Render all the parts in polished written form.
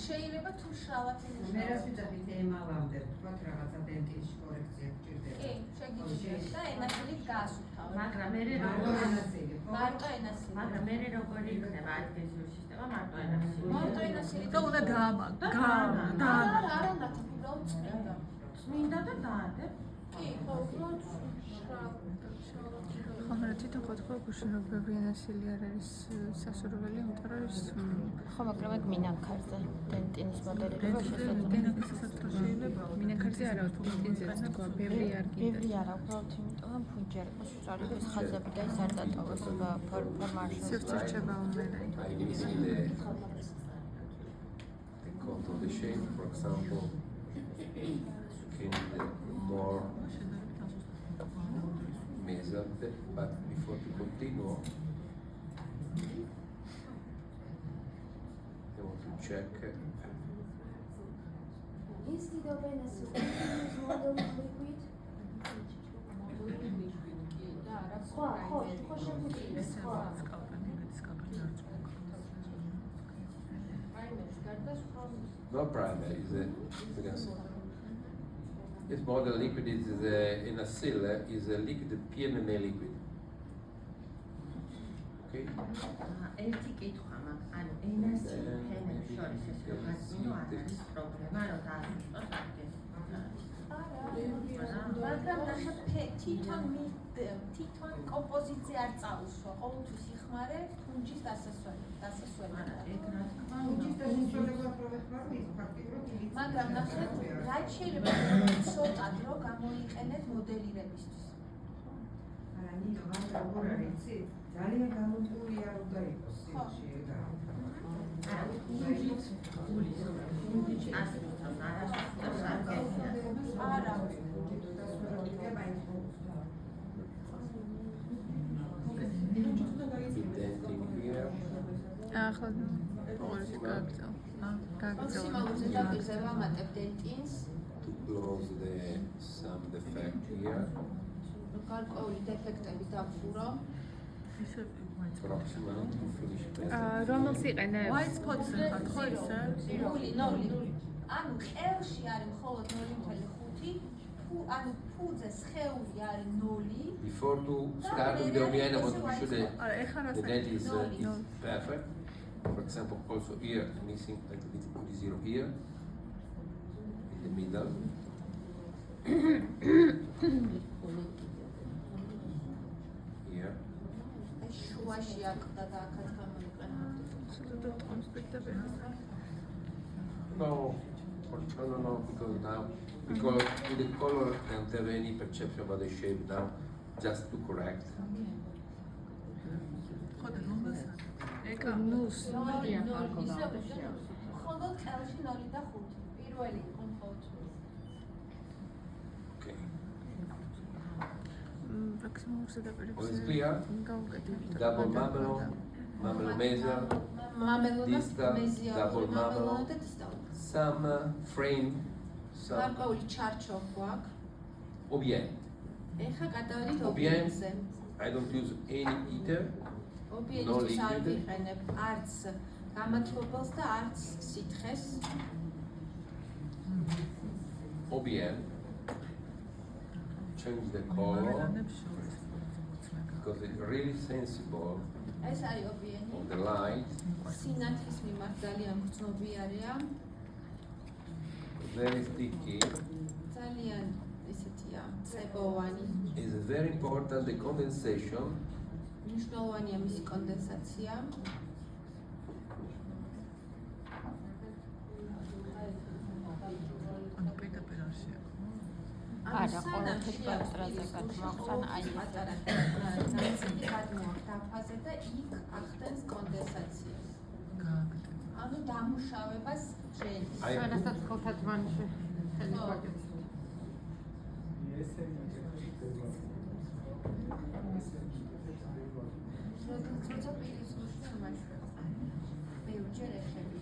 შეიძლება თუ შრალად იმუშაოს. მე რას ვიტყვი ემალამდე, თქვა რაღაცა დენტის კორექცია გჭირდება. კი, შეგიძლიათ და ენასილით გაასუფთავოთ. მაგრამ მე მარტო ენასილი. მაგრამ მე როგორი იქნება ადგეზიური სისტემა მარტო ენასილი. მარტო ენასილი. და უნდა არანათა უბრალოდ წმინდა. წმინდა და დაადებ. კი, ხო, უბრალოდ შრალად. ხომ თვითონ ხო გუშინ რომ ბევრი ენასილი არ არის სასურველი, იმიტომ რომ ის ხო, მაგრამ ეგ მინანქარზე დენტინის მოდელირება შეიძლება მინანქარზე არა, დენტინზეც თქვა, ბევრი არ გინდა. ბევრი არა, უბრალოდ იმიტომ რომ ფუნჯარი ყოს სწორედ ეს ხაზები და ეს არ დატოვოს ფორმაში. სივრცერჩება უმერე. I see the cut of the shape, for example, can be more measured, but before to continue, I want to check. Instead of NSO, use model liquid. No primer is this model liquid is in a seal is a liquid PMMA liquid. Okay. ერთი კითხვა მაქვს, ანუ ენასილ ფენებს შორის ეს რომ გაწმინო არ არის პრობლემა, რომ დაასუსტოს ადგეს. მაგრამ ნახეთ თვითონ კომპოზიცია არ წაუსვა, ყოველთვის იხმარე ფუნჯის დასასვენად. ეგ რა თქმა ფუნჯის დასასვენებლად რო ვეხმაროთ, ფაქტიურად მაგრამ ნახეთ, რაც შეიძლება ცოტა დრო გამოიყენეთ მოდელირებისთვის. არა, ნინო, მაგრამ როგორ არის, იცი? ძალიან გამომწვია უნდა იყოს სიში ეგ. ახლა ორი გაგზავნა. მაქსიმალურ ზედაპირზე ვამატებ დენტინს. To close some defect here. გარკვეული დეფექტები დავხურო. Approximately to finish. რომელს იყენებს? White spots ხო ისე? ნული. ანუ ყელში არის მხოლოდ 0.5, ანუ ფუძე სხეული არის 0. Before to start with the OBN, I want to be sure that the dent is perfect. For example, also here, missing a little bit of the zero here, in the middle. Here. შუაში აკდა და აქაც გამოიყენებდი. ცოტა კონსპექტები. No, because the color can't have any perception about the shape now, just to correct. ნულს. მხოლოდ ყელში 0 და 5. პირველი იყო მხოლოდ. Okay. მაქსიმალურ ზედაპირებზე. All is clear? Double mamelo major, distal, double mamelo, some frame, some გარკვეული ჩარჩო გვაქვს. OBN. ეხლა გადავედით OBN. OBN-ზე. I don't use any heater. OBN-ისთვის არ ვიყენებ არც გამათბობელს და არც სითხეს. OBN. Change the color because it's really sensible ეს არის OBN-ი. of the light. სინათლის მიმართ ძალიან გრძნობიარეა. Very sticky. ძალიან ესეთია, წებოვანი. It's very important the condensation. მნიშვნელოვანია მისი კონდენსაცია. არა, ყოველთვის პასტრაზე გადმოხსან აი პატარა ნაწილი გადმოაქვს დაფაზე და იქ ახდენს კონდენსაციას. ანუ დამუშავებას ჟენის. სადაც ხალხათმანში ხელის ვაკეთებს. როცა პირის გუშინ მაშვება. ბევრჯერ ეხები.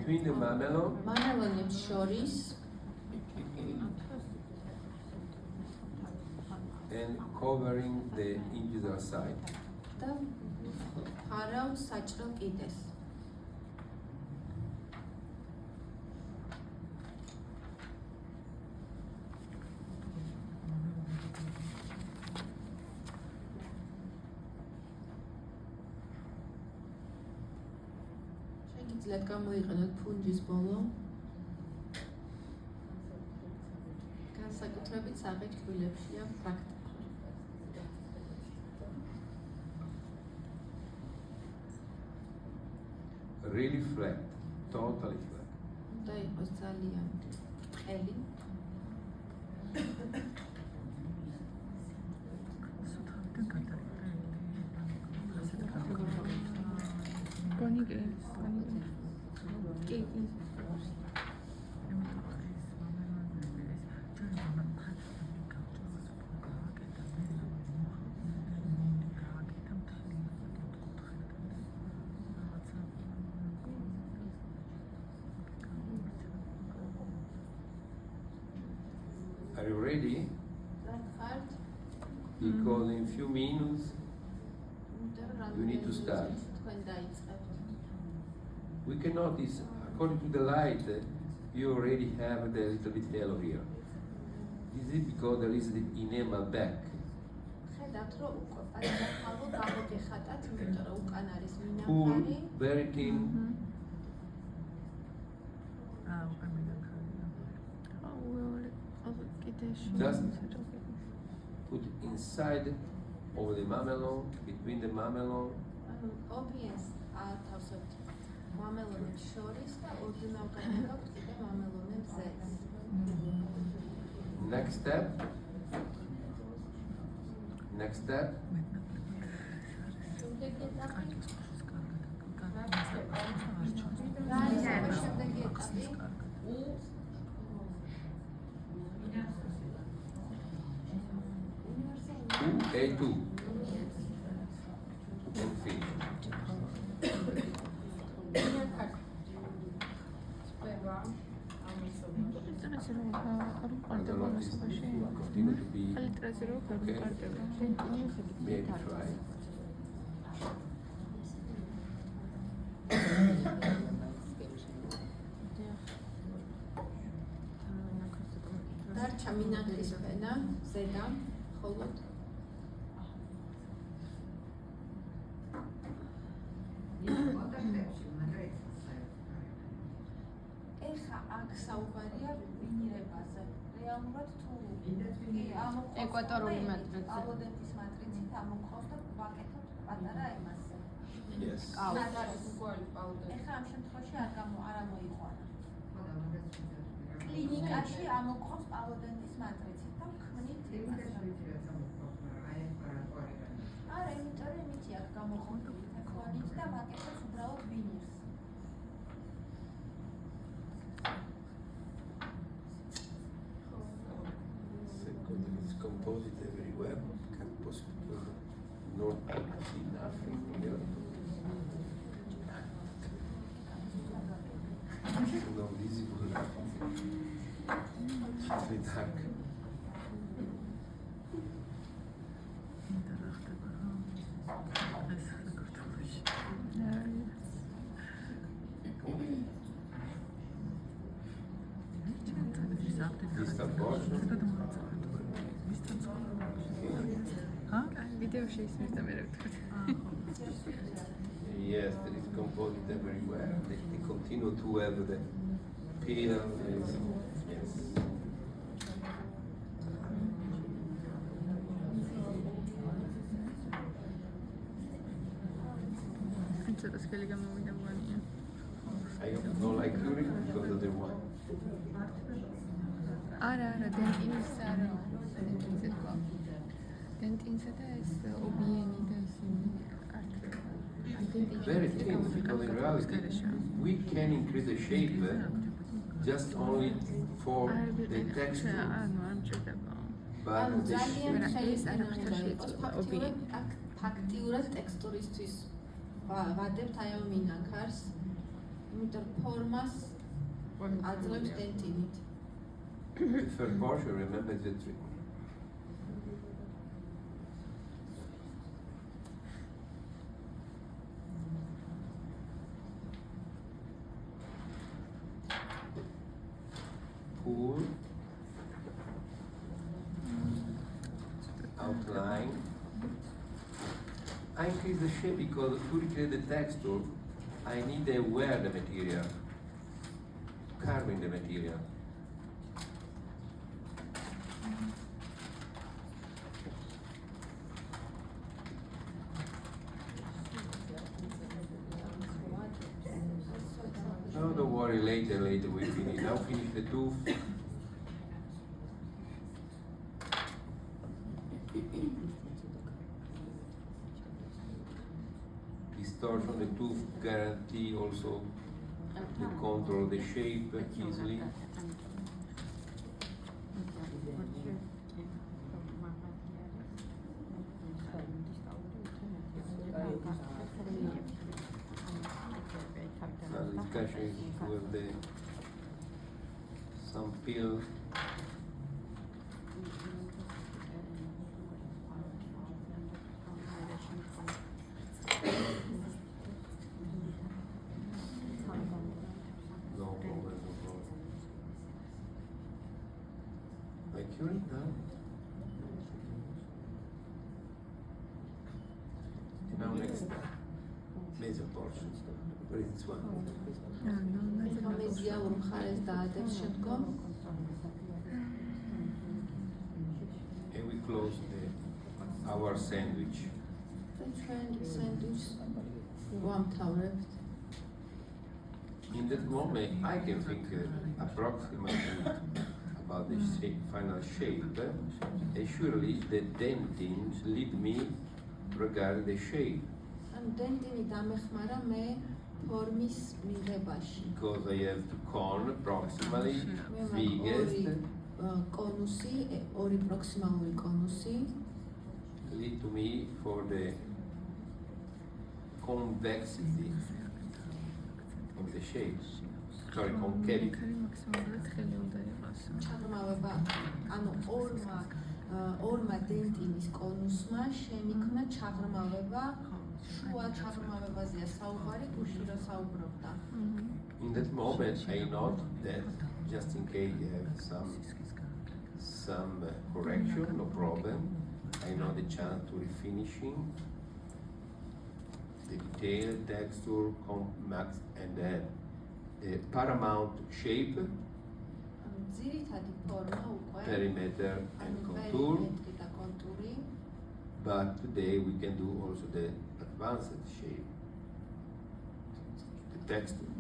between the mamelon მამელონებს შორის and covering the incisor side. და ფარავს საჭრელ კიდეს. შეგიძლიათ გამოიყენოთ ფუნჯის ბოლო. განსაკუთრებით საღებ შვილებშია პრაქტიკა. Really flat, totally flat. უნდა იყოს ძალიან ბრტყელი. Are you ready? ხართ? Because in few minutes you need to start. თქვენ დაიწყებთ. We can notice, according to the light, you already have the little bit halo here. This is because there is the enamel back. ხედავთ რომ უკვე პატარა გამოგეხატათ, იმიტომ რომ უკან არის Cool, მინახარი. very thin. Just put inside of the mamelon, between the mamelon, ანუ ობიენს ათავსებთ მამელონებს შორის და ოდნავ გადაგაქვთ კიდე მამელონებს ზეც. next step. Next step. რა არის შემდეგი ეტაპი? A2 and finish. Continue to be okay. Maybe try. დარჩა მინახრის ფენა ზედა მხოლოდ ეხა აქ საუბარია ვინირებაზე. რეალურად თუ ეკვატორული მატრიცა. ალოდეთის მატრიცით ამოყავს და ვაკეთებთ პატარა ემას. Yes. ეხა ამ შემთხვევაში არ ამოიყვანა. კლინიკაში ამოყავს ალოდეთის მატრიცით და ვქმნით ემას. არა, იმიტომ რომ იმითი აქ გამოყოფილი თქონით და ვაკეთებთ უბრალოდ ვინირს. It's composite everywhere. Can possibly not see nothing here. Not visible. Totally dark. Distant portion. ვიდეოში ისმის და მე რა ვთქვი. Yes, there is composite everywhere. They continue to have the peel. Yes. ცოტა სკელი გამოვიდა მგონია. I don't like urine because of the one. არა, დენტინის არა. დენტინსა და ეს ობიენი და ისინი Very thin because in reality we can increase the shape just only for the texture. But the ძალიან ეს არაფერს შეეწოდება ობიენი. ფაქტიურად ტექსტურისთვის ვადებთ აი ამ მინახარს. იმიტომ ფორმას აძლევს დენტინით. The third portion, remember the trick. Pull, outline. I increase the shape because to recreate the texture, I need to wear the material, carving the material. No, don't worry, later we finish. Now finish the tooth. Distortion the tooth guarantee also the control the shape easily. Now the discussion is with the some peel. No problem. Accurate now. Now next major portion. Where is this one? მეზიაურ მხარეს დაადებს შემდგომ. And we close our sandwich. ჩვენ სენდვიჩს ვამთავრებთ. In that moment, I can think approximately about the final shape, and surely the dentine lead me regarding the shape. ანუ დენტინი დამეხმარა მე ფორმის მიღებაში. Because I have the cone proximally biggest კონუსი, ორი პროქსიმალური კონუსი lead to me for the convexity of the shape. Sorry, concavity. ჩაღრმავება, ანუ ორმა დენტინის კონუსმა შემიქმნა ჩაღრმავება, შუა ჩაღრმავებაზეა საუბარი, გუშინ რა საუბრობდა. In that moment, I note that just in case you have some correction, no problem. I know the chance to refinishing the detail, texture, max, and then the paramount shape, ძირითადი ფორმა უკვე perimeter, and contour. But today we can do also the advanced shape, the texture.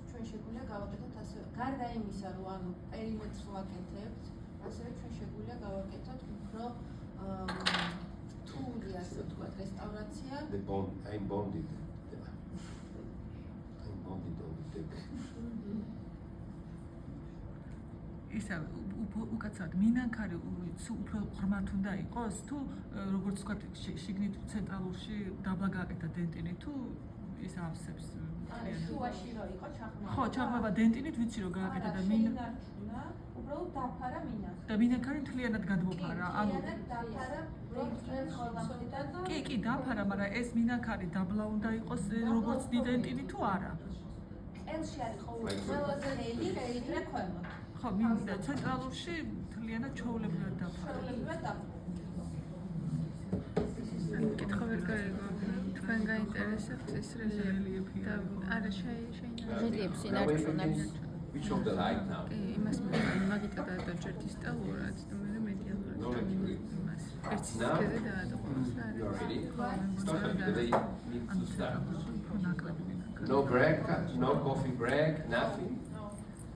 ჩვენ შეგვიძლია გავაკეთოთ ასე, გარდა იმისა, რომ ანუ პერიმეტრს ვაკეთებთ, ასევე ჩვენ შეგვიძლია გავაკეთოთ უფრო რთული, ასე ვთქვათ, რესტავრაცია. I'm bonded on the table. ისა უკაცრავად მინანქარი უფრო ღრმად უნდა იყოს თუ როგორც ვთქვათ შიგნით ცენტრალურში დაბლა გააკეთა დენტინი თუ ის ავსებს შუაში რო იყო ჩაღრმავება. ხო, ჩაღრმავება დენტინით ვიცი რომ გააკეთა და მინანქარი უბრალოდ დაფარა მინანქარი. და მინანქარი მთლიანად გადმოფარა. ანუ დაფარა კი, დაფარა, მაგრამ ეს მინანქარი დაბლა უნდა იყოს როგორც დენტინი თუ არა. ელში არის ყველაზე ნელი რელიტრე ქვემოთ. ხო, მინდა ცენტრალურში მთლიანად ჩაოლებრივად დაფარა. კითხვა ვერ გაიგო. თქვენ გაინტერესებთ ეს რელიეფი და არა რელიეფს ინარჩუნებს. Which of the light now? იმას მაგიტა დააჭერ დისტალურად და მე მედიალურად იმას. ერთის კეზე დაადყოს და You are ready? Start because they need to start. ნაკლები. No break, no coffee break, nothing.